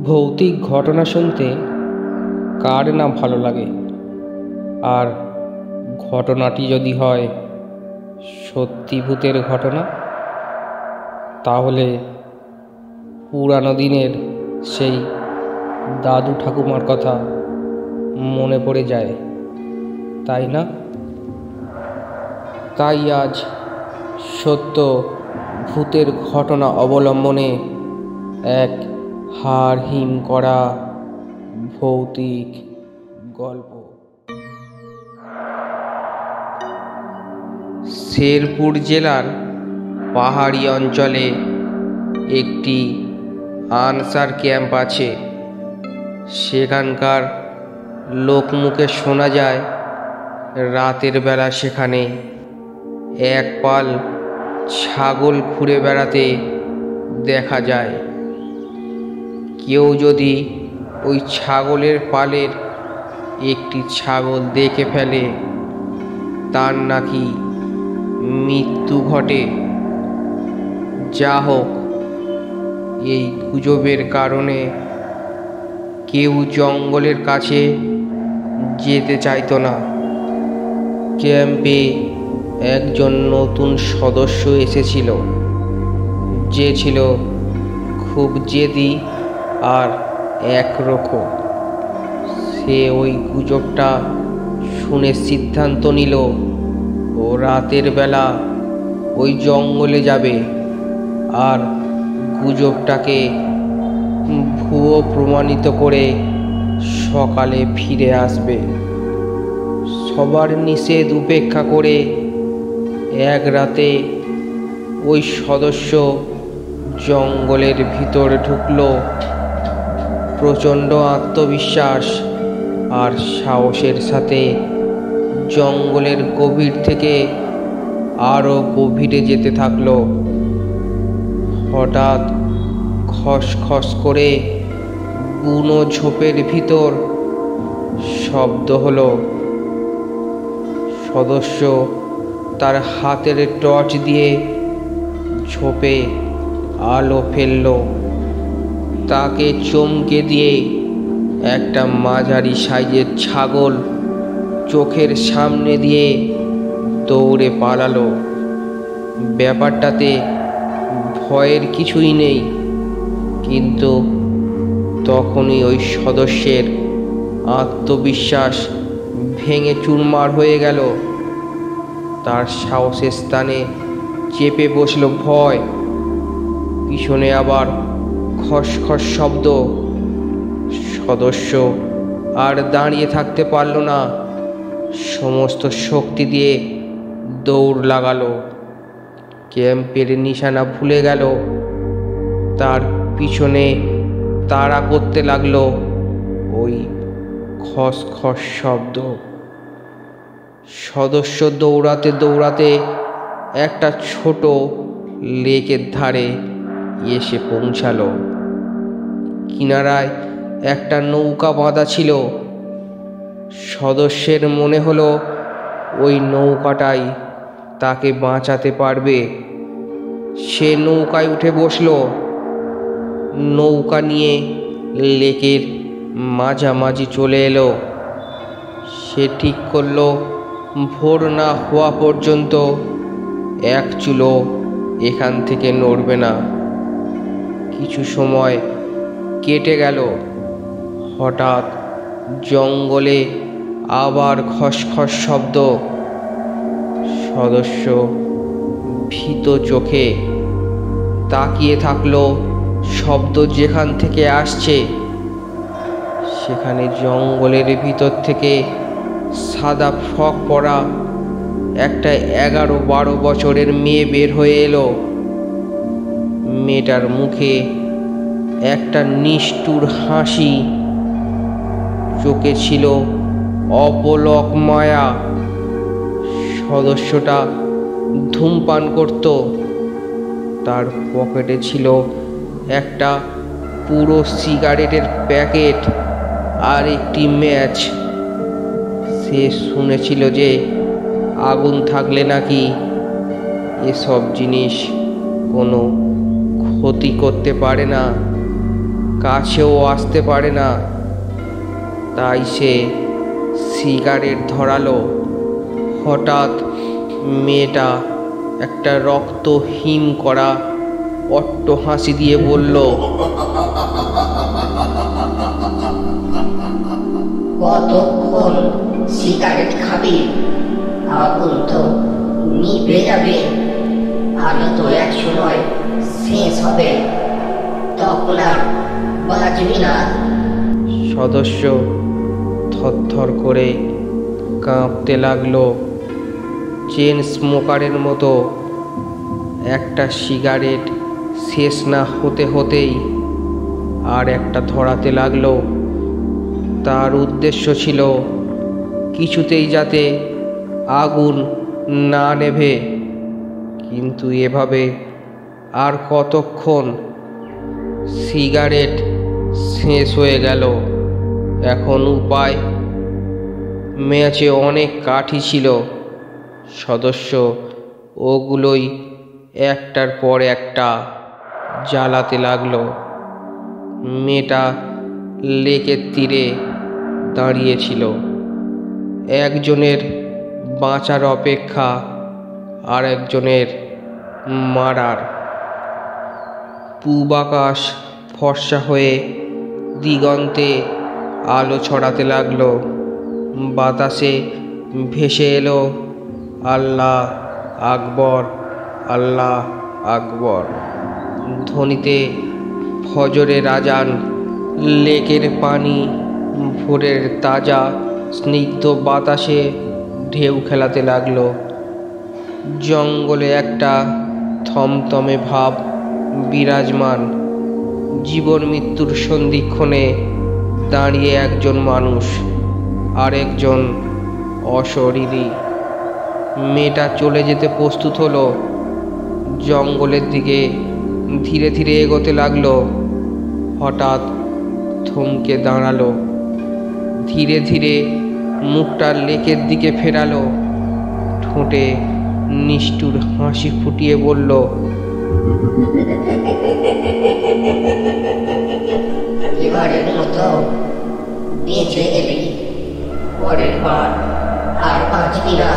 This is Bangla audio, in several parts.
ভৌতিক ঘটনা শুনতে কার না ভালো লাগে, আর ঘটনাটি যদি হয় সত্যি ভূতের ঘটনা, তাহলে পুরানো দিনের সেই দাদু ঠাকুমার কথা মনে পড়ে যায়, তাই না? তাই আজ সত্য ভূতের ঘটনা অবলম্বনে এক হাড় হিম করা ভৌতিক গল্প। শেরপুর জেলার পাহাড়ি অঞ্চলে একটি আনসার ক্যাম্প আছে। সেখানকার লোকমুখে শোনা যায়, রাতের বেলা সেখানে এক পাল ছাগল ঘুরে বেড়াতে দেখা যায়। কেউ যদি ওই ছাগলের পালের একটি ছাগল দেখে ফেলে, তার নাকি মৃত্যু ঘটে। যা হোক, এই গুজবের কারণে কেউ জঙ্গলের কাছে যেতে চাইতো না। ক্যাম্পে একজন নতুন সদস্য এসেছিল, যে ছিল খুব জেদি আর একরকম। সে ওই গুজবটা শুনে সিদ্ধান্ত নিল ও রাতের বেলা ওই জঙ্গলে যাবে আর গুজবটাকে ভুয়ো প্রমাণিত করে সকালে ফিরে আসবে। সবার নিষেধ উপেক্ষা করে এক রাতে ওই সদস্য জঙ্গলের ভিতরে ঢুকলো। প্রচণ্ড আত্মবিশ্বাস আর সাহসের সাথে জঙ্গলের গভীর থেকে আরো গভীরে যেতে থাকলো। হঠাৎ খসখস করে বুনো ঝোপের ভিতর শব্দ হলো। সদস্য তার হাতের টর্চ দিয়ে ঝোপে আলো ফেলল। তাকে চমকে দিয়ে একটা মাঝারি সাইজের ছাগল চোখের সামনে দিয়ে দৌড়ে পালালো। ব্যাপারটাতে ভয়ের কিছুই নেই, কিন্তু তখনই ওই সদস্যের আত্মবিশ্বাস ভেঙে চুরমার হয়ে গেল। তার সাহসের স্থানে চেপে বসল ভয়। পিছনে আবার খসখস শব্দ। সদস্য আর দাঁড়িয়ে থাকতে পারল না, সমস্ত শক্তি দিয়ে দৌড় লাগালো। ক্যাম্পের নিশানা ভুলে গেল। তার পিছনে তাড়া করতে লাগলো ওই খসখস শব্দ। সদস্য দৌড়াতে দৌড়াতে একটা ছোট লেকের ধারে এসে পৌঁছালো। কিনারায় একটা নৌকা বাঁধা ছিল। সদস্যের মনে হলো ওই নৌকাটাই তাকে বাঁচাতে পারবে। সে নৌকায় উঠে বসলো। নৌকা নিয়ে লেকের মাঝামাঝি চলে এলো। সে ঠিক করলো ভোর না হওয়া পর্যন্ত এক চুলো এখান থেকে নড়বে না। কিছু সময় কেটে গেল। হঠাৎ জঙ্গলে আবার খসখস শব্দ। সদস্য ভীত চোখে তাকিয়ে থাকলো শব্দ যেখান থেকে আসছে। সেখানে জঙ্গলের ভিতর থেকে সাদা ফ্রক পরা একটা 11-12 বছরের মেয়ে বের হয়ে এলো। মেয়েটার মুখে একটা নিষ্ঠুর হাসি, চোখে ছিল অপলক মায়া। সদস্যটা ধূমপান করত। তার পকেটে ছিল একটা পুরো সিগারেটের প্যাকেট আর একটি ম্যাচ। সে শুনেছিল যে আগুন থাকলে নাকি এসব জিনিস কোনো ক্ষতি করতে পারে না। কাছেও আসতে পারে না। তাই সে সিগারেট ধরালো। হঠাৎ মেয়েটা একটা রক্ত হিম করা অট্ট হাসি দিয়ে বলল, কতক্ষণ সিগারেট খাবি? আগুন তো নিভে যাবে, আলো তো এক সময় শেষ হবে, তখন আর বাঁচবি না। সদস্য থরথর করে কাঁপতে লাগলো। চেন স্মোকারের মতো একটা সিগারেট শেষ না হতে হতেই আর একটা ধরাতে লাগলো। তার উদ্দেশ্য ছিল কিছুতেই যাতে আগুন না নেভে। কিন্তু এভাবে আর কতক্ষণ? সিগারেট শেষ হয়ে গেল। এখন উপায়? ম্যাচে অনেক কাঠি ছিল। সদস্য ওগুলোই একটার পর একটা জ্বালাতে লাগলো। মেয়েটা লেকের তীরে দাঁড়িয়েছিল। একজনের বাঁচার অপেক্ষা আর একজনের মারার। পূব আকাশ ফর্সা হয়ে দিগন্তে আলো ছড়াতে লাগলো। বাতাসে ভেসে এলো আল্লাহ আকবর, আল্লাহ আকবর ধ্বনিতে ফজরের আজান। লেকের পানি ভোরের তাজা স্নিগ্ধ বাতাসে ঢেউ খেলাতে লাগলো। জঙ্গলে একটা থমথমে ভাব বিরাজমান। জীবন মৃত্যুর সন্ধিক্ষণে দাঁড়িয়ে একজন মানুষ আর একজন অশরীরী। মেয়েটা চলে যেতে প্রস্তুত হলো। জঙ্গলের দিকে ধীরে ধীরে এগোতে লাগলো। হঠাৎ থমকে দাঁড়ালো। ধীরে ধীরে মুখটা লেকের দিকে ফেরালো। ঠোঁটে নিষ্ঠুর হাসি ফুটিয়ে বলল, এবারের মতো বেঁচে গেলি, পরের বার আর বাঁচবি না।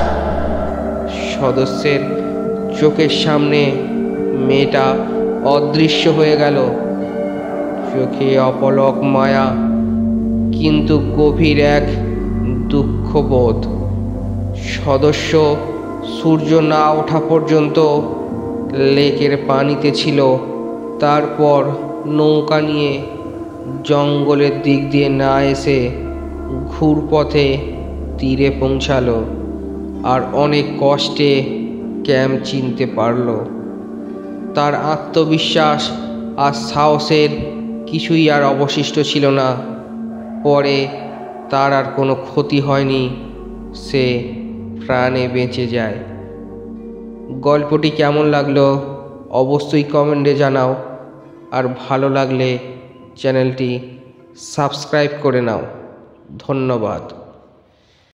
সদস্যের চোখের সামনে মেয়েটা অদৃশ্য হয়ে গেল। চোখে অপলক মায়া, কিন্তু গভীর এক দুঃখবোধ। সদস্য সূর্য না ওঠা পর্যন্ত লেকের পানিতে ছিল। তারপর নৌকা নিয়ে জঙ্গলের দিক দিয়ে না এসে ঘুরপথে তীরে পৌঁছালো। আর অনেক কষ্টে ক্যাম্প চিনতে পারল। তার আত্মবিশ্বাস আর সাহসের কিছুই আর অবশিষ্ট ছিল না। পরে তার আর কোনো ক্ষতি হয়নি। সে প্রাণে বেঁচে যায়। গল্পটি কেমন লাগলো অবশ্যই কমেন্টে জানাও। আর ভালো লাগলে চ্যানেলটি সাবস্ক্রাইব করে নাও। ধন্যবাদ।